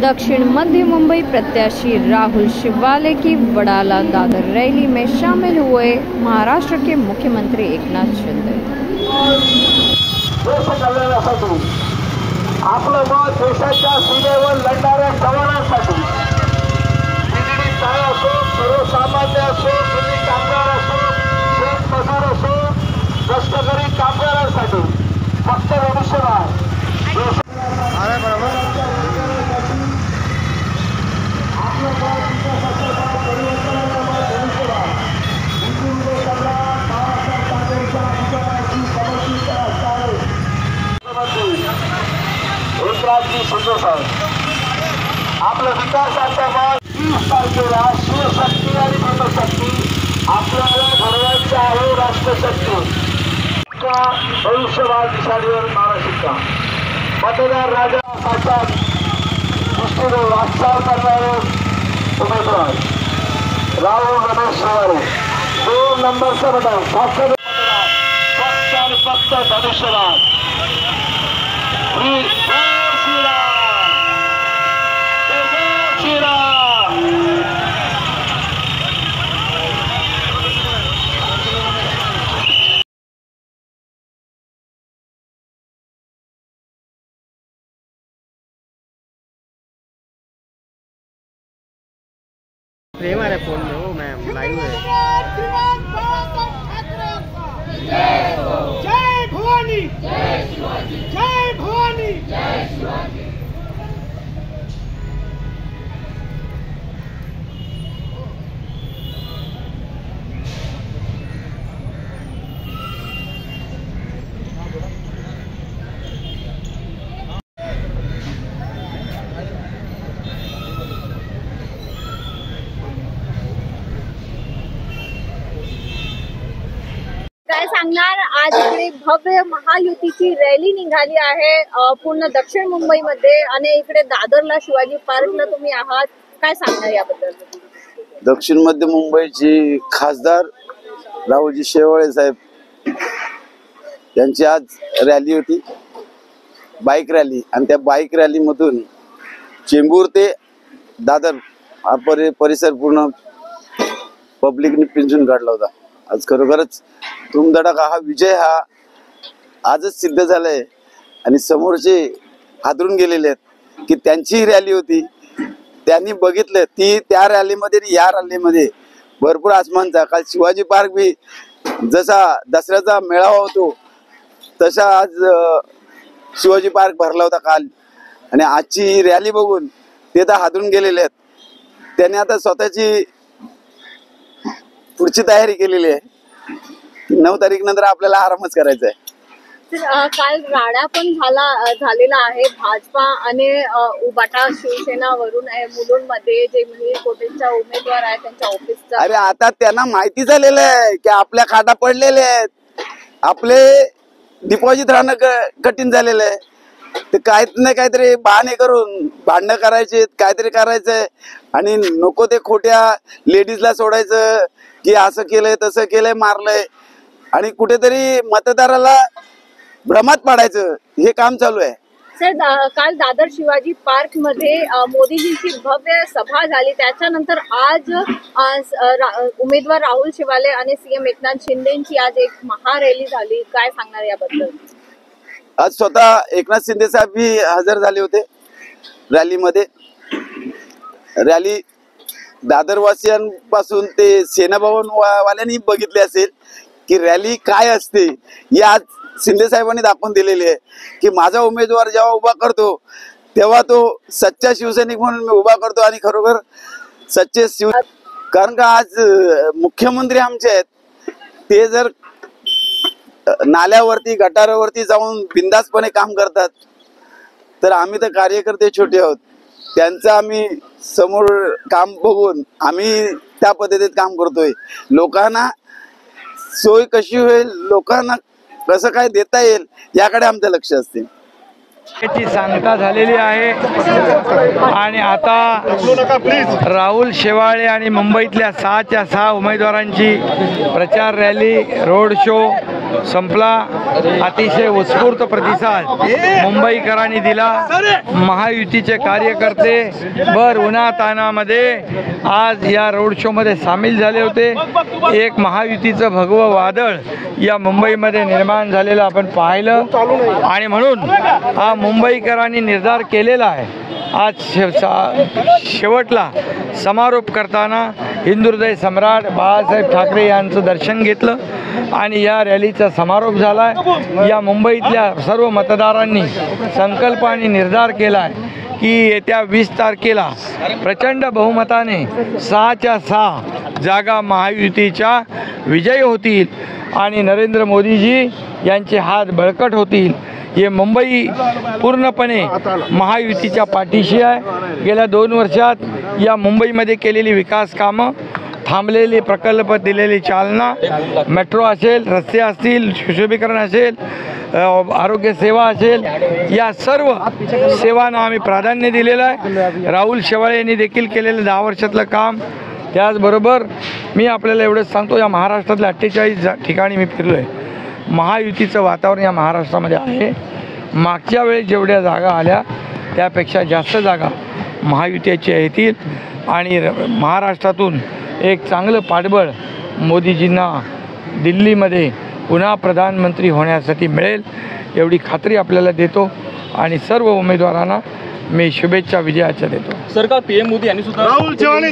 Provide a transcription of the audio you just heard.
दक्षिण मध्य मुंबई प्रत्याशी राहुल शिवाले की वडाला दादर रैली में शामिल हुए महाराष्ट्र के मुख्यमंत्री एकनाथ शिंदे। देश कल्याणासाठी आपलं मत देशाच्या सीमेवर लढणाऱ्या जवानांसाठी काय असो, सर्वसामान्य असो, दिल्ली कामगार असो, शेतमजूर असो, कष्टकरी कामगारांसाठी फक्त भविष्यवाद आपलं विकासाचं मत 20 तारखेला शिवशक्ती आणि भीमशक्ती आपल्याला घडवायचं आहे। राष्ट्रशक्ती भविष्यवाद दिशावर मानसिकता मतदार राजाच्या दृष्टीने वाटचाल करणारे उमेदवार राहुल रमेश शिवाले 2 नंबरचं बटन फक्त आणि फक्त भविष्यवाद। हमारे फोन में हो मैम लाइव है। जय भवानी, जय शिवाजी, जय भवानी, जय शिवाजी। काय सांगणार, आज इकडे भव्य महायुतीची रॅली निघाली आहे पूर्ण दक्षिण मुंबईमध्ये आणि इकडे दादरला शिवाजी पार्कला तुम्ही आहात, काय सांगणार याबद्दल? दक्षिण मध्य मुंबईची खासदार राहुलजी शेवाळे साहेब यांची आज रॅली होती, बाईक रॅली, आणि त्या बाईक रॅली मधून चेंबूर ते दादर हा परिसर पूर्ण पब्लिकने पिंजून काढला होता। आज खरोखरच धूमधडाका हा विजय हा आजच सिद्ध झालाय आणि समोरचे हादरून गेलेले आहेत की त्यांची रॅली होती, त्यांनी बघितलं ती त्या रॅलीमध्ये या रॅलीमध्ये भरपूर आसमानचा। काल शिवाजी पार्क बी जसा दसऱ्याचा मेळावा होतो तसा आज शिवाजी पार्क भरला होता काल, आणि आजची रॅली बघून ते तर हादरून गेलेले आहेत। त्यांनी आता स्वतःची पुढची तयारी केलेली आहे, 9 तारीख नंतर आपल्याला आरामच करायचा आहे। काल राडा पण झालेला आहे भाजपा आणि उबाटा शिवसेनावरून मुलुंडमध्ये जे मिहिर कोटेचा उमेदवार आहे त्यांच्या ऑफिसचा। अरे आता त्यांना माहिती झालेलं आहे की आपल्या खाटा पडलेले आहेत, आपले डिपॉझिट राहणं कठीण झालेलं आहे, ते काहीतरी बहाणे करून भांडणं करायचे, काहीतरी करायचंय आणि नको ते खोट्या लेडीजला सोडायचं की असं केलंय तसं केलंय मारलंय आणि कुठेतरी मतदाराला भ्रमात पाडायचं, हे काम चालू आहे। सर, काल दादर शिवाजी पार्क मध्ये मोदीजींची भव्य सभा झाली, त्याच्यानंतर आज उमेदवार राहुल शिवाले आणि सीएम एकनाथ शिंदेची आज एक महारॅली झाली, काय सांगणार याबद्दल? आज स्वतः एकनाथ शिंदे साहेब भी हजर झाले होते रॅलीमध्ये। रॅली दादरवासियांपासून ते सेना भवन वाल्यांनी बघितले असेल की रॅली काय असते, या शिंदे साहेबांनी दाखवून दिलेली आहे की माझा उमेदवार जेव्हा उभा करतो तेव्हा तो सच्चा शिवसैनिक म्हणून मी उभा करतो आणि खरोखर सच्चे कारण का आज मुख्यमंत्री आमचे आहेत ते जर नाल्यावरती गटारावरती जाऊन बिंदासपणे काम करतात तर आम्ही तर कार्यकर्ते छोटे आहोत, त्यांचं आम्ही समोर काम बघून आम्ही त्या पद्धतीत काम करतोय। लोकांना सोय कशी होईल, लोकांना कसं काय देता येईल याकडे आमचं लक्ष असते। याची सांगता झालेली आहे आणि आता राहुल शेवाळे आणि मुंबईतल्या 6च्या 6 उमेदवारांची प्रचार रॅली, रोड शो संपला. अतिशय उत्स्फूर्त प्रतिसाद मुंबईकरांनी दिला. महायुतीचे कार्यकर्ते भर उन्हातानामध्ये आज या रोड शोमध्ये सामील झाले होते. एक महायुतीचं भगवं वादळ या मुंबईमध्ये निर्माण झालेलं आपण पाहिलं आणि म्हणून हा मुंबईकरांनी निर्धार केलेला आहे. आज शेवटला समारोप करताना हिंदुहृदय सम्राट बाळासाहेब ठाकरे यांचं दर्शन घेतलं आणि या रॅलीचा समारोप झाला आहे. या मुंबईतल्या सर्व मतदारांनी संकल्प आणि निर्धार केला आहे की येत्या 20 तारखेला प्रचंड बहुमताने 6च्या 6 जागा महायुतीच्या विजयी होतील आणि नरेंद्र मोदीजी यांचे हात बळकट होतील. हे मुंबई पूर्णपणे महायुतीच्या पाठीशी आहे. गेल्या 2 वर्षात या मुंबईमध्ये केलेली विकास कामं, थांबलेले प्रकल्प, दिलेली चालना, मेट्रो असेल, रस्ते असतील, सुशोभीकरण असेल, आरोग्य सेवा असेल, या सर्व सेवांना आम्ही प्राधान्य दिलेलं आहे. राहुल शेवाळे यांनी देखील केलेलं 10 वर्षातलं काम. त्याचबरोबर मी आपल्याला एवढंच सांगतो, या महाराष्ट्रातल्या 48 ठिकाणी मी फिरलो आहे. महायुतीचं वातावरण या महाराष्ट्रामध्ये आहे. मागच्या वेळेस जेवढ्या जागा आल्या त्यापेक्षा जास्त जागा महायुतीच्या येतील आणि महाराष्ट्रातून एक चांगलं पाठबळ मोदीजींना दिल्लीमध्ये पुन्हा प्रधानमंत्री होण्यासाठी मिळेल एवढी खात्री आपल्याला देतो आणि सर्व उमेदवारांना मी शुभेच्छा विजयाच्या देतो. सरकार PM मोदी यांनी सुद्धा राहुल शेवाळे